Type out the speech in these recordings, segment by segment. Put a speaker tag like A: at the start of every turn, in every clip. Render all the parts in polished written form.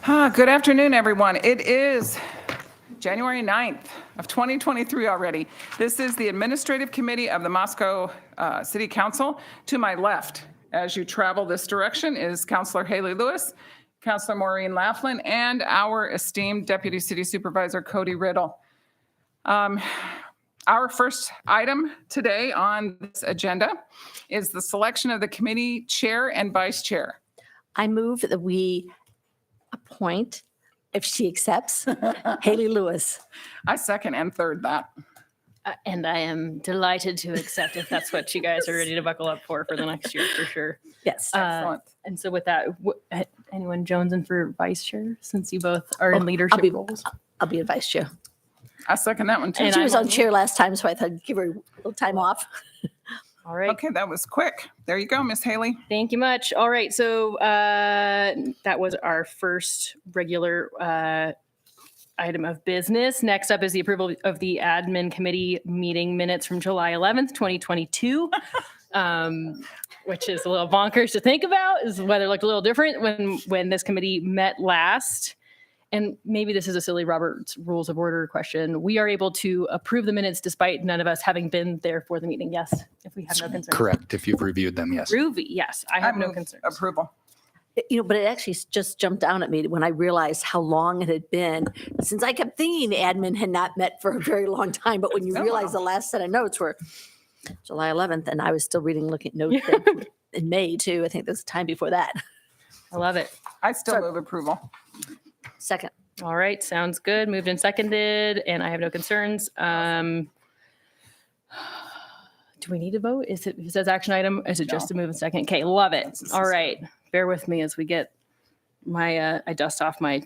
A: Good afternoon, everyone. It is January 9th of 2023 already. This is the Administrative Committee of the Moscow City Council. To my left, as you travel this direction, is Councilor Haley Lewis, Councilor Maureen Laughlin, and our esteemed Deputy City Supervisor Cody Riddle. Our first item today on this agenda is the selection of the committee chair and vice chair.
B: I move that we appoint, if she accepts, Haley Lewis.
A: I second and third that.
C: And I am delighted to accept if that's what you guys are ready to buckle up for the next year, for sure.
B: Yes.
A: Excellent.
C: And so with that, anyone Jonesing for vice chair, since you both are in leadership roles?
B: I'll be a vice chair.
A: I second that one too.
C: And
B: She was
C: I'm
B: on chair last time, so I thought I'd give her a little time off.
C: All right.
A: Okay, that was quick. There you go, Miss Haley.
C: Thank you much. All right. So that was our first regular item of business. Next up is the approval of the admin committee meeting minutes from July 11th, 2022, which is a little bonkers to think about. Is weather looked a little different when this committee met last. And maybe this is a silly Robert's Rules of Order question. We are able to approve the minutes despite none of us having been there for the meeting. Yes, if we have no concerns.
D: Correct. If you've reviewed them, yes.
C: Groovy. Yes, I have no
A: move
C: concerns.
A: Approval.
B: But it actually just jumped down at me when I realized how long it had been since I kept thinking the admin had not met for a very long time. But when you
A: Oh,
B: realize
A: wow.
B: the last set of notes were July 11th, and I was still looking at notes in May too. I think there was time before that.
C: I love it.
A: I still
B: Sorry.
A: move approval.
B: Second.
C: All right, sounds good. Moved and seconded, and I have no concerns. Do we need to vote? It says action item? Is it just to move and second? Okay, love it.
A: This is
C: All right, bear with me as we get I dust off my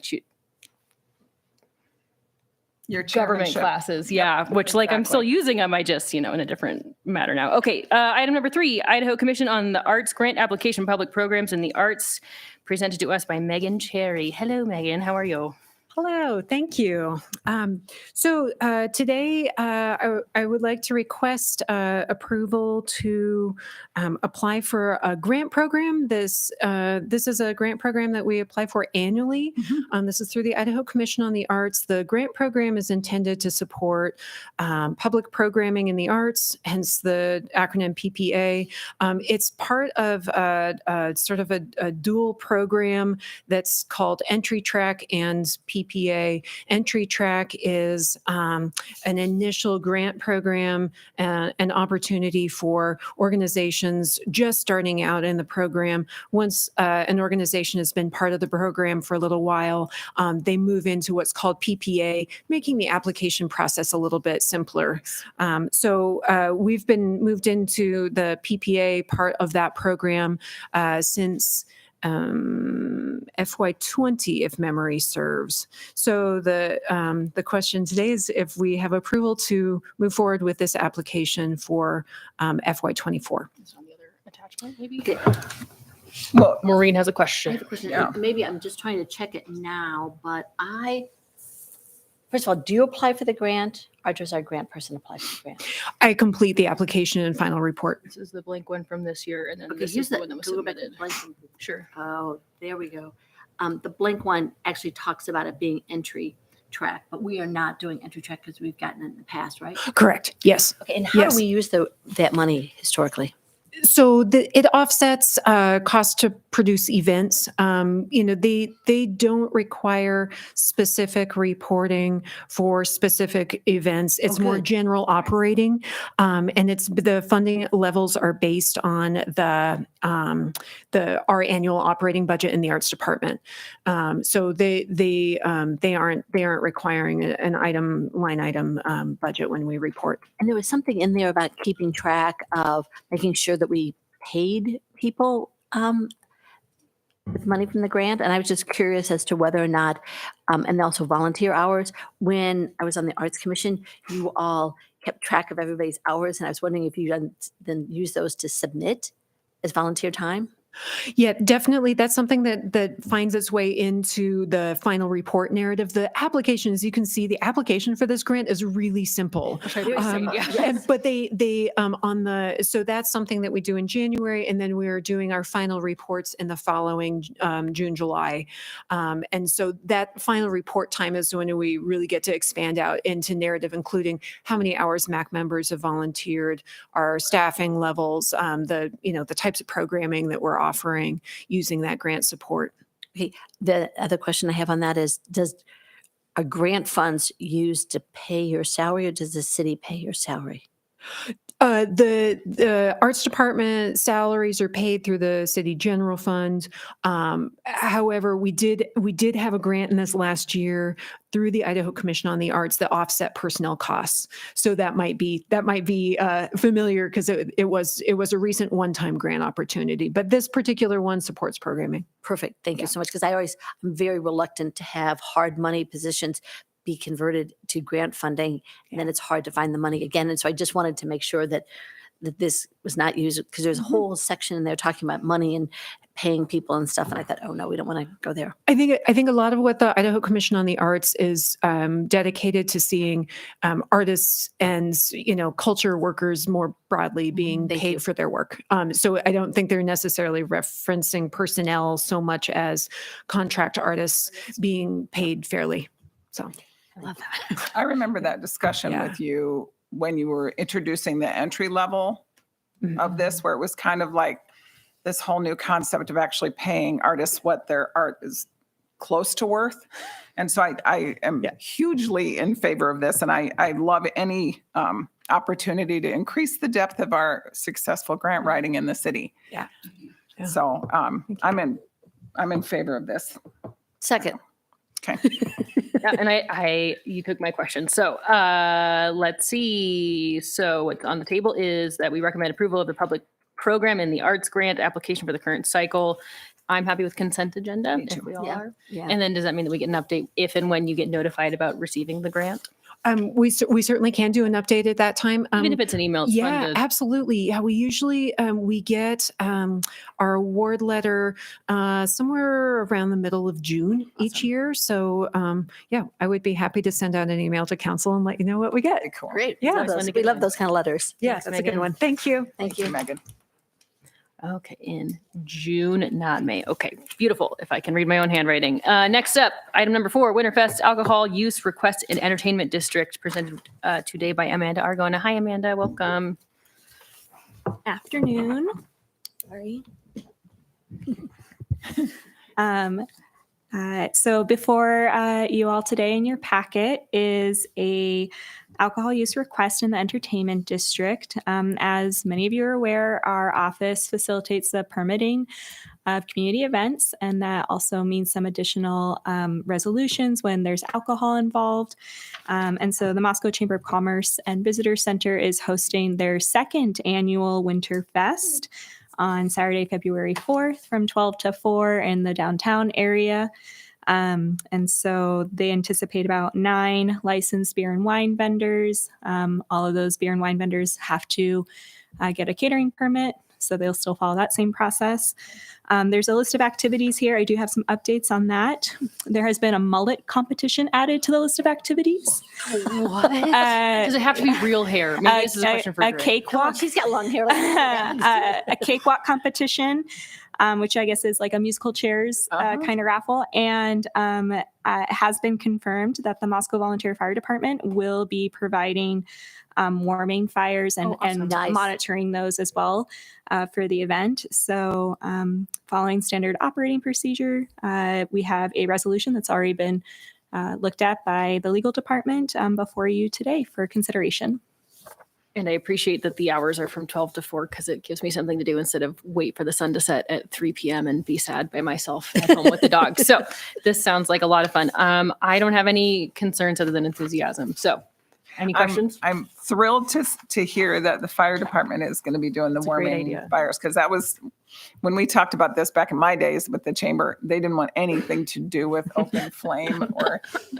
A: Your
C: government
A: chairmanship.
C: classes. Yeah, which like I'm still
A: exactly.
C: using them. I just, in a different matter now. Okay, item number 3, Idaho Commission on the Arts Grant Application Public Programs in the Arts, presented to us by Megan Cherry. Hello, Megan. How are you?
E: Hello, thank you. Today I would like to request approval to apply for a grant program. This is a grant program that we apply for annually. This is through the Idaho Commission on the Arts. The grant program is intended to support public programming in the arts, hence the acronym PPA. It's part of sort of a dual program that's called Entry Track and PPA. Entry Track is an initial grant program, an opportunity for organizations just starting out in the program. Once an organization has been part of the program for a little while, they move into what's called PPA, making the application process a little bit simpler. We've been moved into the PPA part of that program since FY20, if memory serves. So the question today is if we have approval to move forward with this application for FY24.
C: It's on the other attachment, maybe?
A: Well,
C: Maureen has a
B: I
C: question.
B: have a question.
A: Yeah.
B: Maybe I'm just trying to check it now, but first of all, do you apply for the grant or does our grant person apply for the grant?
E: I complete the application and final report.
C: This is the blank one from this year, and then
B: Okay,
C: this
B: here's
C: is the
B: the,
C: one that was
B: can we go back to
C: submitted.
B: the blank one?
C: Sure.
B: Oh, there we go. The blank one actually talks about it being entry track, but we are not doing entry track because we've gotten it in the past, right?
E: Correct. Yes.
B: Okay, and how
E: Yes.
B: do we use that money historically?
E: So it offsets cost to produce events. They don't require specific reporting for specific events. It's more
B: good.
E: general operating, and the funding levels are based on our annual operating budget in the arts department. So they aren't requiring an line item budget when we report.
B: And there was something in there about keeping track of making sure that we paid people with money from the grant. And I was just curious as to whether or not, and also volunteer hours. When I was on the Arts Commission, you all kept track of everybody's hours. And I was wondering if you then use those to submit as volunteer time?
E: Yeah, definitely. That's something that finds its way into the final report narrative. The application, as you can see, the application for this grant is really simple. But they on the so that's something that we do in January, and then we're doing our final reports in the following June, July, and so that final report time is when we really get to expand out into narrative, including how many hours MAC members have volunteered, our staffing levels, the types of programming that we're offering using that grant support.
B: Okay. The other question I have on that is, are grant funds used to pay your salary, or does the city pay your salary?
E: The arts department salaries are paid through the city general fund. However, we did have a grant in this last year through the Idaho Commission on the Arts that offset personnel costs. So that might be familiar because it was a recent one-time grant opportunity. But this particular one supports programming.
B: Perfect. Thank you so much. Because I'm very reluctant to have hard money positions be converted to grant funding, and then it's hard to find the money again. And so I just wanted to make sure that this was not used, because there's a whole section in there talking about money and paying people and stuff. And I thought, oh no, we don't want to go there.
E: I think a lot of what the Idaho Commission on the Arts is dedicated to seeing artists and culture workers more broadly being paid for their work. So I don't think they're necessarily referencing personnel so much as contract artists being paid fairly. So
B: I love that.
A: I remember that discussion with you when you were introducing the entry level of this, where it was kind of like this whole new concept of actually paying artists what their art is close to worth. And so I am hugely in favor of this. And I love any opportunity to increase the depth of our successful grant writing in the city.
E: Yeah.
A: So I'm in favor of this.
B: Second.
A: Okay.
C: Yeah, and you took my question. So let's see. So what's on the table is that we recommend approval of the public program in the arts grant application for the current cycle. I'm happy with consent agenda. If we all are.
B: Yeah.
C: And then does that mean that we get an update if and when you get notified about receiving the grant?
E: We certainly can do an update at that time.
C: Even if it's an email. It's fun to-
E: Absolutely. Yeah, we usually we get our award letter somewhere around the middle of June each year. So I would be happy to send out an email to council and let you know what we get.
A: Cool.
B: Great.
E: Yeah.
B: Love those. We love those kind of letters.
E: Yeah,
C: Thanks,
E: that's a good
C: Megan.
E: one. Thank you.
B: Thank you.
A: Megan.
C: Okay, in June, not May. Okay, beautiful. If I can read my own handwriting. Next up, item number 4, Winterfest Alcohol Use Request in Entertainment District, presented today by Amanda Argona. Hi, Amanda. Welcome.
D: Afternoon. Sorry. So before you all today in your packet is a alcohol use request in the entertainment district. As many of you are aware, our office facilitates the permitting of community events, and that also means some additional resolutions when there's alcohol involved. And so the Moscow Chamber of Commerce and Visitor Center is hosting their second annual Winter Fest on Saturday, February 4th from 12 to 4 in the downtown area. And so they anticipate about 9 licensed beer and wine vendors. All of those beer and wine vendors have to get a catering permit, so they'll still follow that same process. There's a list of activities here. I do have some updates on that. There has been a mullet competition added to the list of activities.
B: What?
C: Does it have to be real hair? Maybe this is a question for
D: a
C: Dre.
D: cakewalk.
B: She's got long hair.
D: A cakewalk competition, which I guess is like a musical chairs kind of raffle. And it has been confirmed that the Moscow Volunteer Fire Department will be providing warming fires and
B: Nice.
D: monitoring those as well for the event. So following standard operating procedure, we have a resolution that's already been looked at by the legal department before you today for consideration.
C: And I appreciate that the hours are from 12 to 4 because it gives me something to do instead of wait for the sun to set at 3 p.m. and be sad by myself at home with the dog. So this sounds like a lot of fun. I don't have any concerns other than enthusiasm. So any questions?
A: I'm thrilled to hear that the fire department is going to be doing the
C: a great
A: warming
C: idea.
A: fires, because that was when we talked about this back in my days with the chamber. They didn't want anything to do with open flame,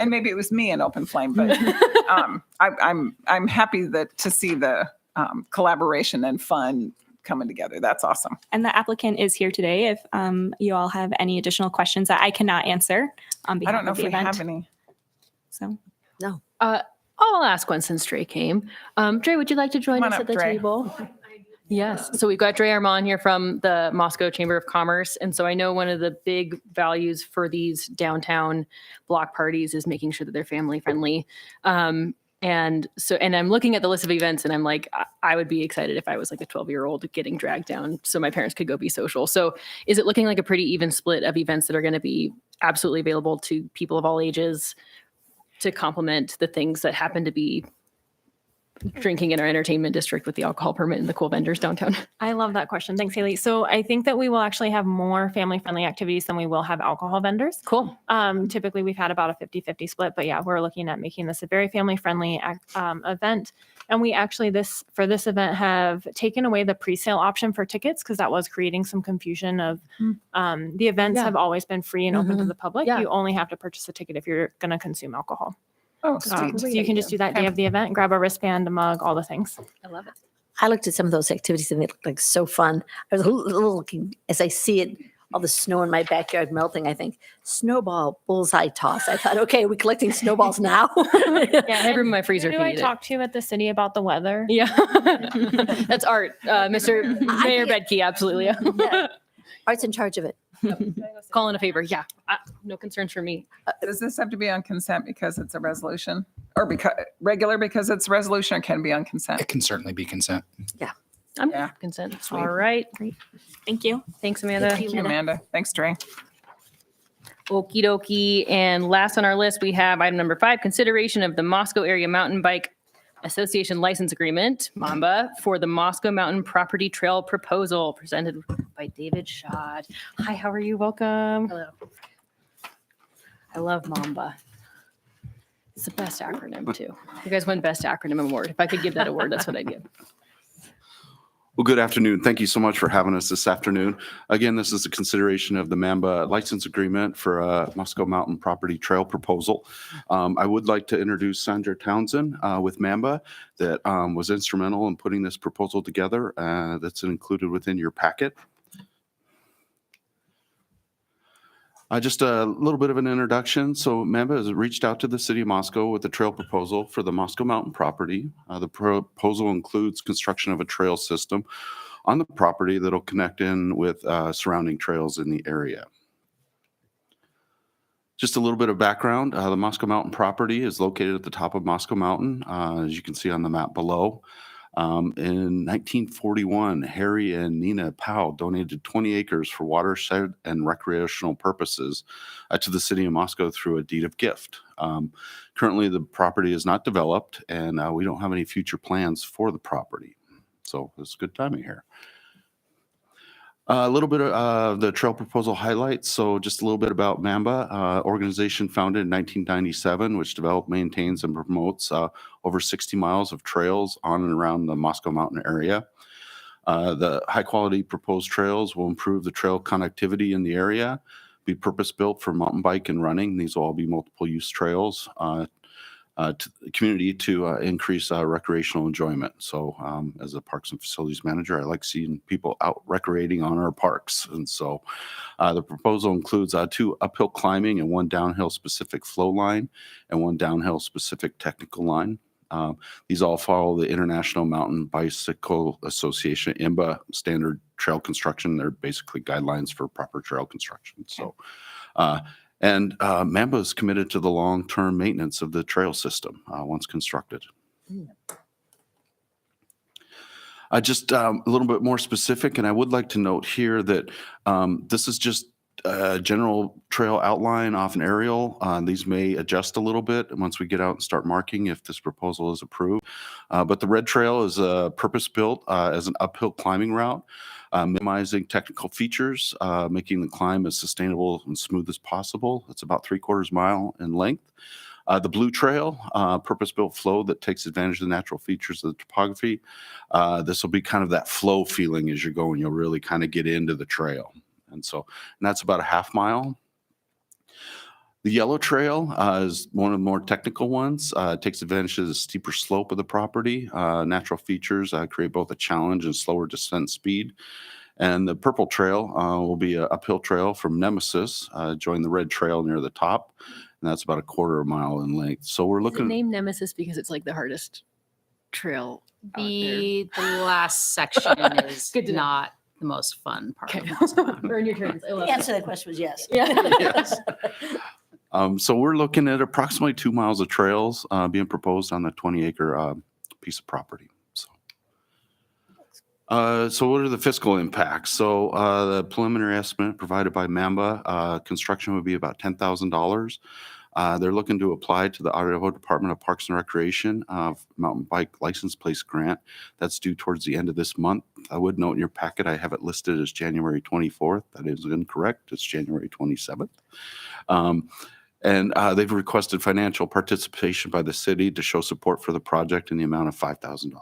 A: and maybe it was me in open flame, but I'm happy to see the collaboration and fun coming together. That's awesome.
D: And the applicant is here today if you all have any additional questions that I cannot answer on
A: I
D: behalf
A: don't know
D: of
A: if
D: the
A: we
D: event.
A: have any.
D: So
C: I'll ask one since Dre came. Dre, would you like to join
A: Come on
C: us
A: up,
C: at the
A: Dre.
C: table? Yes. So we've got Dre Armand here from the Moscow Chamber of Commerce. And so I know one of the big values for these downtown block parties is making sure that they're family friendly. And I'm looking at the list of events and I'm like, I would be excited if I was like a 12-year-old getting dragged down so my parents could go be social. So is it looking like a pretty even split of events that are going to be absolutely available to people of all ages to complement the things that happen to be drinking in our entertainment district with the alcohol permit and the cool vendors downtown?
F: I love that question. Thanks, Haley. So I think that we will actually have more family-friendly activities than we will have alcohol vendors.
C: Cool.
F: Typically, we've had about a 50-50 split, but yeah, we're looking at making this a very family-friendly event. And we actually, for this event, have taken away the pre-sale option for tickets because that was creating some confusion of the events
C: Yeah.
F: have always been free and open to the public.
C: Yeah.
F: You only have to purchase a ticket if you're going to consume alcohol.
A: Oh, sweet.
F: So you can just do that day of the event, grab a wristband, a mug, all the things.
C: I love it.
B: I looked at some of those activities and they looked like so fun. I was a little looking, as I see it, all the snow in my backyard melting, I think, snowball bullseye toss. I thought, okay, are we collecting snowballs now?
F: Yeah,
C: I have room in my freezer
F: Who
C: if
F: do
C: you
F: I
C: need it.
F: talk to at the city about the weather?
C: Yeah. That's Art, Mr. Mayor Bedke, absolutely.
B: Yeah. Art's in charge of it.
C: Call in a favor. Yeah. No concerns for me.
A: Does this have to be on consent because it's a resolution? Or because regular because it's a resolution, or can it be on consent?
G: It can certainly be consent.
C: I'm
A: Yeah.
C: consent.
A: Sweet.
C: All right.
D: thank you.
C: Thanks, Amanda.
B: Thank you.
A: Thank you, Amanda. Thanks, Dre.
C: Okie dokie. And last on our list, we have item number 5, consideration of the Moscow Area Mountain Bike Association License Agreement, MAMBA, for the Moscow Mountain Property Trail Proposal presented by David Schott. Hi, how are you? Welcome.
B: Hello.
C: I love MAMBA. It's the best acronym, too. You guys won Best Acronym Award. If I could give that award, that's what I'd give.
H: Well, good afternoon. Thank you so much for having us this afternoon. Again, this is a consideration of the MAMBA license agreement for a Moscow Mountain Property Trail proposal. I would like to introduce Sandra Townsend with MAMBA that was instrumental in putting this proposal together. That's included within your packet. Just a little bit of an introduction. So MAMBA has reached out to the city of Moscow with a trail proposal for the Moscow Mountain property. The proposal includes construction of a trail system on the property that'll connect in with surrounding trails in the area. Just a little bit of background. The Moscow Mountain property is located at the top of Moscow Mountain, as you can see on the map below. In 1941, Harry and Nina Powell donated 20 acres for watershed and recreational purposes to the city of Moscow through a deed of gift. Currently, the property is not developed, and we don't have any future plans for the property. So it's good timing here. A little bit of the trail proposal highlights. So just a little bit about MAMBA, organization founded in 1997, which develops, maintains, and promotes over 60 miles of trails on and around the Moscow Mountain area. The high-quality proposed trails will improve the trail connectivity in the area, be purpose-built for mountain bike and running. These will all be multiple-use trails to the community to increase recreational enjoyment. So as a Parks and Facilities Manager, I like seeing people out recreating on our parks. And so the proposal includes 2 uphill climbing and 1 downhill specific flow line and 1 downhill specific technical line. These all follow the International Mountain Bicycle Association, IMBA, standard trail construction. They're basically guidelines for proper trail construction. So and MAMBA is committed to the long-term maintenance of the trail system once constructed. Just a little bit more specific, and I would like to note here that this is just a general trail outline off an aerial. These may adjust a little bit once we get out and start marking if this proposal is approved. But the red trail is purpose-built as an uphill climbing route. Minimizing technical features, making the climb as sustainable and smooth as possible. It's about 3/4 mile in length. The blue trail, purpose-built flow that takes advantage of the natural features of the topography. This will be kind of that flow feeling as you're going. You'll really kind of get into the trail. And that's about a 1/2 mile. The yellow trail is one of the more technical ones. It takes advantage of the steeper slope of the property. Natural features create both a challenge and slower descent speed. And the purple trail will be an uphill trail from Nemesis, join the red trail near the top, and that's about a quarter of a mile in length. So we're
C: The
H: looking.
C: name Nemesis because it's like the hardest trail out there.
G: The last section is
C: Good to know.
G: not the most fun part.
C: Okay.
G: of Moscow.
C: Earn your turns. I
B: The
C: love
B: answer to
C: it.
B: that question was yes.
C: Yeah.
H: Yes. So we're looking at approximately 2 miles of trails being proposed on the 20-acre piece of property. So what are the fiscal impacts? So the preliminary estimate provided by Mamba, construction would be about $10,000. They're looking to apply to the Idaho Department of Parks and Recreation mountain bike license plate grant. That's due towards the end of this month. I would note in your packet, I have it listed as January 24th. That is incorrect. It's January 27th. And they've requested financial participation by the city to show support for the project in the amount of $5,000.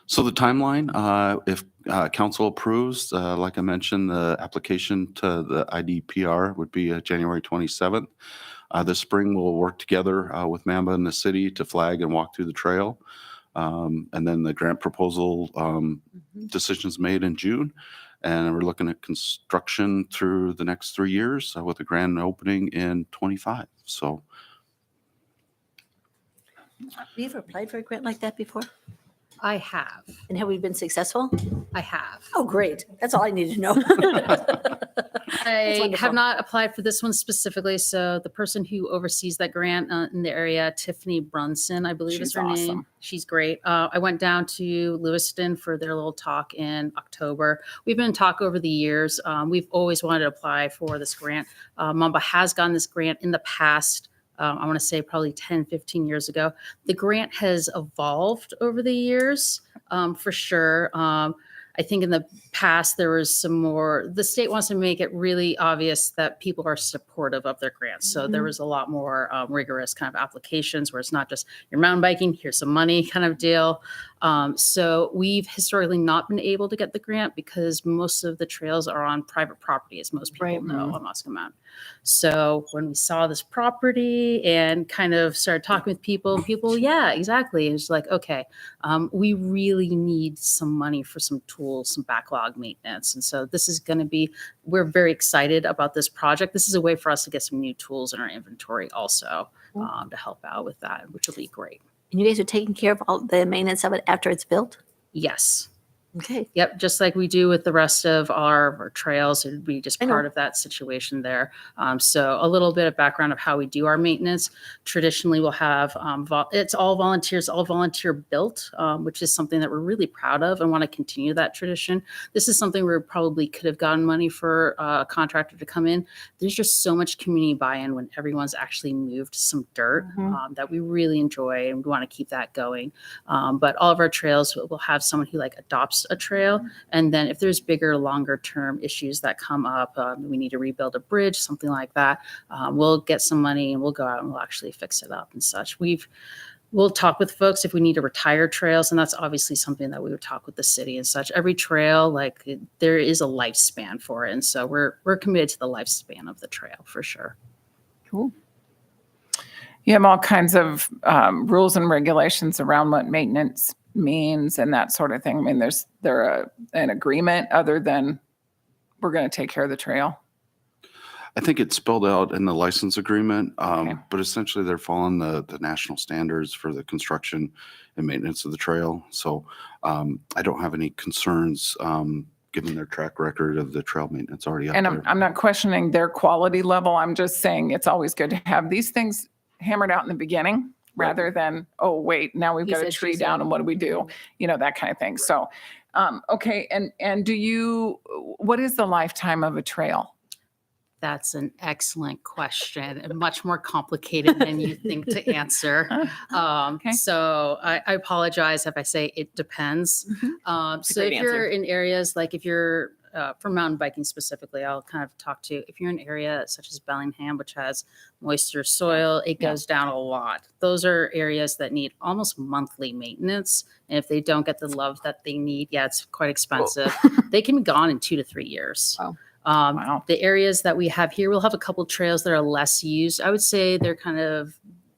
H: So the timeline, if council approves, like I mentioned, the application to the IDPR would be January 27th. This spring, we'll work together with Mamba and the city to flag and walk through the trail. And then the grant proposal decisions made in June. And we're looking at construction through the next 3 years with a grand opening in 25. So.
B: Have you ever applied for a grant like that before?
G: I have.
B: And have we been successful?
G: I have.
B: Oh, great. That's all I need to know.
G: I
B: wonderful.
G: have not applied for this one specifically. So the person who oversees that grant in the area, Tiffany Brunson, I believe is
A: She's
G: her name.
A: awesome.
G: She's great. I went down to Lewiston for their little talk in October. We've been in talk over the years. We've always wanted to apply for this grant. Mamba has gotten this grant in the past. I want to say probably 10, 15 years ago. The grant has evolved over the years, for sure. I think in the past, there was some more, the state wants to make it really obvious that people are supportive of their grants. So there was a lot more rigorous kind of applications where it's not just you're mountain biking, here's some money kind of deal. So we've historically not been able to get the grant because most of the trails are on private property, as most people
C: Right.
G: know on Moscow Mountain. So when we saw this property and kind of started talking with people, yeah, exactly. It's like, okay, we really need some money for some tools, some backlog maintenance. And so this is going to be, we're very excited about this project. This is a way for us to get some new tools in our inventory also to help out with that, which will be great.
B: And you guys are taking care of all the maintenance of it after it's built?
G: Yes.
B: Okay.
G: Yep, just like we do with the rest of our trails, it would be just
B: I know.
G: part of that situation there. So a little bit of background of how we do our maintenance. Traditionally, we'll have, it's all volunteers, all volunteer built, which is something that we're really proud of and want to continue that tradition. This is something where we probably could have gotten money for a contractor to come in. There's just so much community buy-in when everyone's actually moved some dirt that we really enjoy, and we want to keep that going. But all of our trails will have someone who like adopts a trail, and then if there's bigger, longer term issues that come up, we need to rebuild a bridge, something like that, we'll get some money and we'll go out and we'll actually fix it up and such. We'll talk with folks if we need to retire trails, and that's obviously something that we would talk with the city and such. Every trail, there is a lifespan for it, and so we're committed to the lifespan of the trail for sure.
B: Cool.
A: You have all kinds of rules and regulations around what maintenance means and that sort of thing. I mean, is there an agreement other than we're going to take care of the trail?
H: I think it's spelled out in the license agreement,
A: Okay.
H: but essentially they're following the national standards for the construction and maintenance of the trail. So I don't have any concerns given their track record of the trail maintenance already out
A: And
H: there.
A: I'm not questioning their quality level. I'm just saying it's always good to have these things hammered out in the beginning rather than, oh, wait, now we've
G: He
A: got a
G: said, she
A: tree
G: said.
A: down and what do we do? You know, that kind of thing. So, okay. And what is the lifetime of a trail?
G: That's an excellent question and much more complicated than you think to answer.
A: Okay.
G: So I apologize if I say it depends. So
C: great
G: if you're
C: answer.
G: in areas like if you're for mountain biking specifically, I'll kind of talk to if you're in an area such as Bellingham, which has moisture soil, it goes down a lot. Those are areas that need almost monthly maintenance. And if they don't get the love that they need, yeah, it's quite expensive. They can be gone in 2 to 3 years.
B: Wow.
A: Wow.
G: The areas that we have here, we'll have a couple trails that are less used. I would say they're kind of,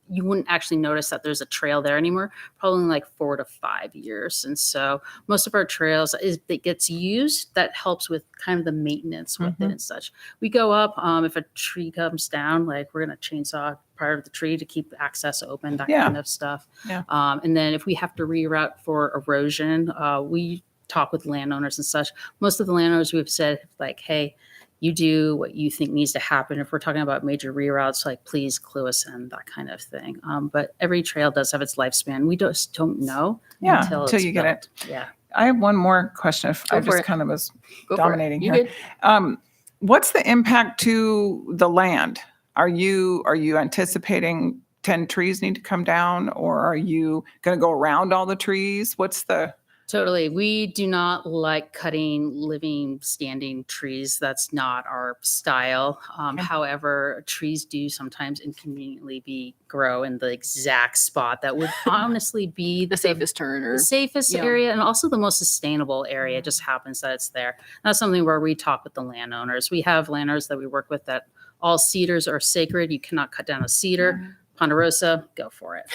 G: you wouldn't actually notice that there's a trail there anymore, probably in like 4 to 5 years. And so most of our trails that gets used, that helps with kind of the maintenance with it and such. We go up, if a tree comes down, like we're going to chainsaw part of the tree to keep access open, that
A: Yeah.
G: kind of stuff.
A: Yeah.
G: And then if we have to reroute for erosion, we talk with landowners and such. Most of the landowners we've said like, hey, you do what you think needs to happen. If we're talking about major reroutes, like please clue us in, that kind of thing. But every trail does have its lifespan. We just don't know
A: Yeah,
G: until
A: until
G: it's
A: you get it.
G: built. Yeah.
A: I have one more question. If I
C: for
A: just
C: it.
A: kind of was
C: Go for it.
A: dominating
C: You
A: here.
C: good?
A: What's the impact to the land? Are you anticipating 10 trees need to come down, or are you going to go around all the trees? What's the
G: Totally. We do not like cutting living, standing trees. That's not our style. However, trees do sometimes inconveniently grow in the exact spot that would honestly be
C: The safest turn or
G: the safest
C: Yeah.
G: area and also the most sustainable area. It just happens that it's there. That's something where we talk with the landowners. We have landowners that we work with that all cedars are sacred. You cannot cut down a cedar. Ponderosa, go for it.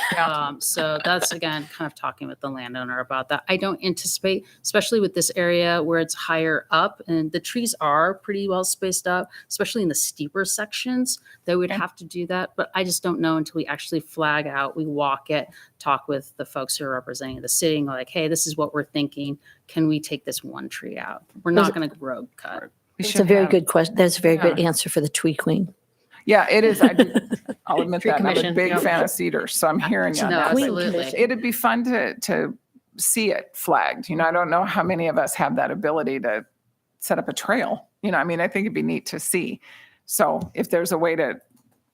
G: So that's, again, kind of talking with the landowner about that. I don't anticipate, especially with this area where it's higher up and the trees are pretty well spaced up, especially in the steeper sections, that we'd have to do that. But I just don't know until we actually flag out, we walk it, talk with the folks who are representing the city and go like, hey, this is what we're thinking. Can we take this one tree out? We're not going to rogue cut.
A: we
B: It's
A: should
B: a very
A: have-
B: good question. That's a very good
A: Yeah.
B: answer for the tree queen.
A: Yeah, it is. I'll admit
C: Tree
A: that. I'm a
C: commission,
A: big
C: yep.
A: fan of cedars, so I'm hearing you on
G: No,
A: that.
B: Queen
G: absolutely.
B: commission.
A: It'd be fun to see it flagged. I don't know how many of us have that ability to set up a trail. I mean, I think it'd be neat to see. So if there's a way to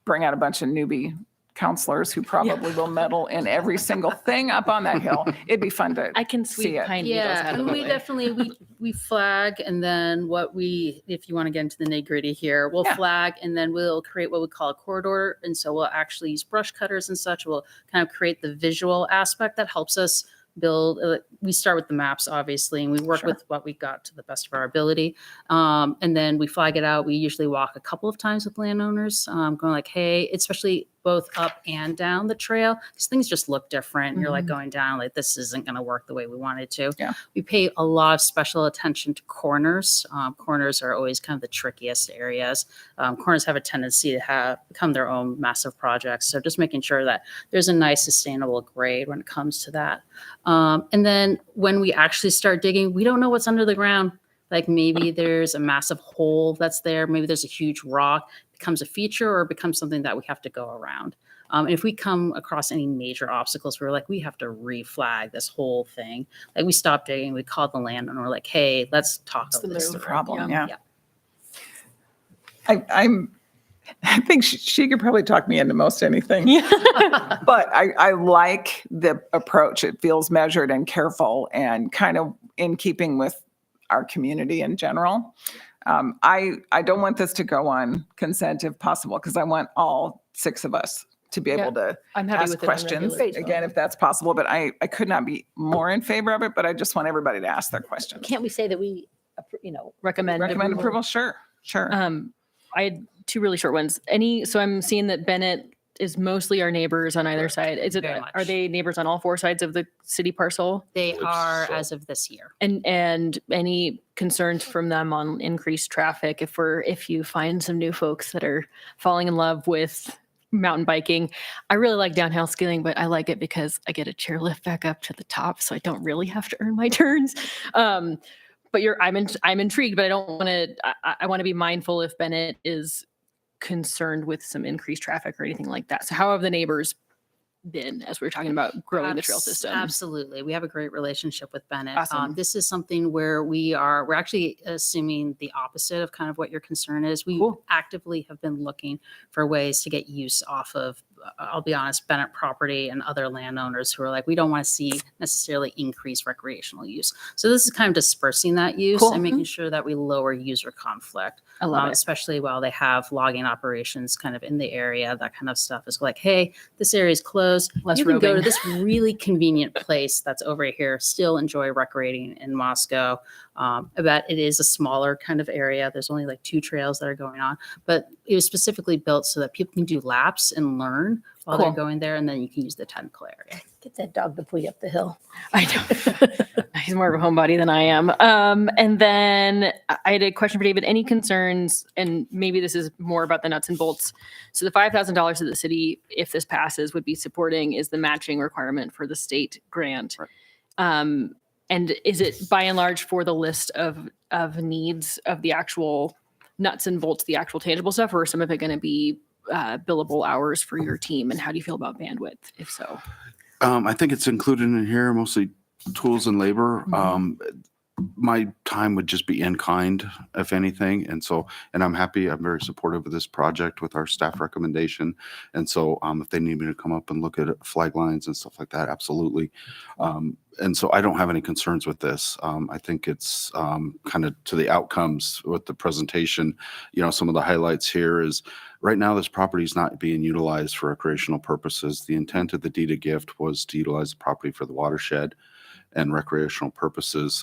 A: bring out a bunch of newbie counselors who probably will meddle in every single thing up on that hill, it'd be fun to
C: I can
A: see
C: sweep
A: it.
C: pine needles
G: Yeah,
C: out of
G: and
C: the
G: we
C: way.
G: definitely we flag, and then if you want to get into the nitty gritty here, we'll
A: Yeah.
G: flag, and then we'll create what we call a corridor, and so we'll actually use brush cutters and such. We'll kind of create the visual aspect that helps us build. We start with the maps, obviously, and we work
A: Sure.
G: with what we got to the best of our ability, and then we flag it out. We usually walk a couple of times with landowners, going like, hey, especially both up and down the trail, because things just look different. You're like going down, like this isn't going to work the way we wanted to.
A: Yeah.
G: We pay a lot of special attention to corners. Corners are always kind of the trickiest areas. Corners have a tendency to become their own massive projects. So just making sure that there's a nice sustainable grade when it comes to that. And then when we actually start digging, we don't know what's under the ground. Like maybe there's a massive hole that's there. Maybe there's a huge rock, becomes a feature or becomes something that we have to go around. And if we come across any major obstacles, we're like, we have to reflag this whole thing. Like we stopped digging, we called the landowner, we're like, hey, let's talk
C: What's
G: about
C: the
G: this.
A: That's the
C: move?
A: problem.
C: Yeah.
A: Yeah. I think she could probably talk me into most anything. But I like the approach. It feels measured and careful and kind of in keeping with our community in general. I don't want this to go on consent if possible, because I want all 6 of us to be able to
C: I'm happy
A: ask
C: with it on
A: questions
C: regular.
A: again, if that's possible. But I could not be more in favor of it, but I just want everybody to ask their questions.
B: Can't we say that we,
C: Recommend
A: Recommend approval? Sure.
C: I had 2 really short ones. So I'm seeing that Bennett is mostly our neighbors on either side.
G: Very
C: Are
G: much.
C: they neighbors on all 4 sides of the city parcel?
G: They are as of this year.
C: And any concerns from them on increased traffic if you find some new folks that are falling in love with mountain biking. I really like downhill skiing, but I like it because I get a chairlift back up to the top, so I don't really have to earn my turns. But I'm intrigued, but I don't want to. I want to be mindful if Bennett is concerned with some increased traffic or anything like that. So how have the neighbors been as we were talking about growing the trail system?
G: Absolutely. We have a great relationship with Bennett.
C: Awesome.
G: This is something where we're actually assuming the opposite of kind of what your concern is. We
C: Cool.
G: actively have been looking for ways to get use off of, I'll be honest, Bennett property and other landowners who are like, we don't want to see necessarily increased recreational use. So this is kind of dispersing that use
C: Cool.
G: and making sure that we lower user conflict.
C: I love it.
G: Especially while they have logging operations kind of in the area, that kind of stuff is like, hey, this area is closed.
C: Less
G: You can go to
C: roving.
G: this really convenient place that's over here, still enjoy recreating in Moscow. But it is a smaller kind of area. There's only like 2 trails that are going on, but it was specifically built so that people can do laps and learn while
A: Cool.
G: they're going there, and then you can use the technical area.
B: Get that dog to pull you up the hill.
C: I know. He's more of a homebody than I am. And then I had a question for David. Any concerns? And maybe this is more about the nuts and bolts. So the $5,000 that the city, if this passes, would be supporting is the matching requirement for the state grant.
H: Right.
C: And is it by and large for the list of needs of the actual nuts and bolts, the actual tangible stuff, or is some of it going to be billable hours for your team? And how do you feel about bandwidth, if so?
H: I think it's included in here, mostly tools and labor. My time would just be in kind, if anything. And I'm happy, I'm very supportive of this project with our staff recommendation. And so if they need me to come up and look at flag lines and stuff like that, absolutely. And so I don't have any concerns with this. I think it's kind of to the outcomes with the presentation. Some of the highlights here is right now this property is not being utilized for recreational purposes. The intent of the deed of gift was to utilize the property for the watershed and recreational purposes.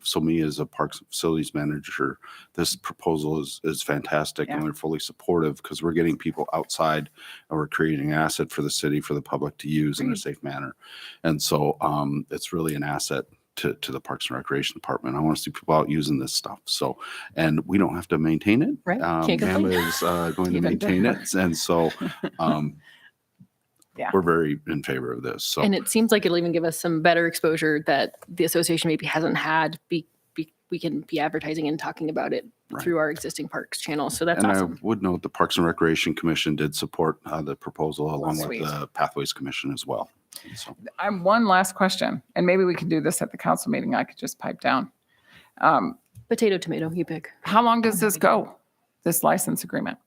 H: So me as a parks and facilities manager, this proposal is fantastic, and they're fully supportive because we're getting people outside and we're creating an asset for the city, for the public to use in a safe manner. And so it's really an asset to the Parks and Recreation Department. I want to see people out using this stuff. So, and we don't have to maintain it.
C: Right. Can't complain.
H: Mamba is going to
A: Even
H: maintain it. And so
A: Yeah.
H: we're very in favor of this. So.
C: And it seems like it'll even give us some better exposure that the association maybe hasn't had. We can be advertising and talking about it
H: Right.
C: through our existing parks channel. So that's
H: And
C: awesome.
H: I would note the Parks and Recreation Commission did support the proposal along with
A: Sweet.
H: the Pathways Commission as well. And so,
A: I'm one last question, and maybe we can do this at the council meeting. I could just pipe down.
C: Potato, tomato, you pick.
A: How long does this go, this license agreement?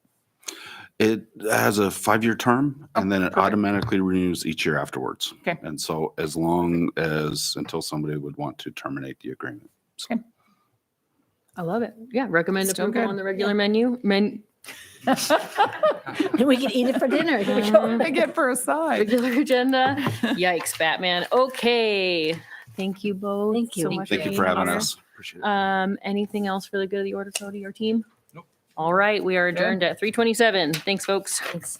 H: it has a 5-year term and then it
A: perfect.
H: automatically renews each year afterwards.
A: Okay.
H: And so as long as, until somebody would want to terminate the agreement. So,
C: I love it. Yeah, recommend
A: Still
C: approval
A: good.
C: on the regular menu.
B: We can eat it for dinner. Here we go.
A: I get for a side.
C: Regular agenda. Yikes, Batman. Okay. Thank you both.
B: Thank you.
C: so much
H: thank you
C: being
H: for having
C: here.
H: us. Appreciate it.
C: Anything else for the good of the order, Cody, your team? Nope. All right, we are adjourned at 3:27. Thanks, folks.
B: Thanks.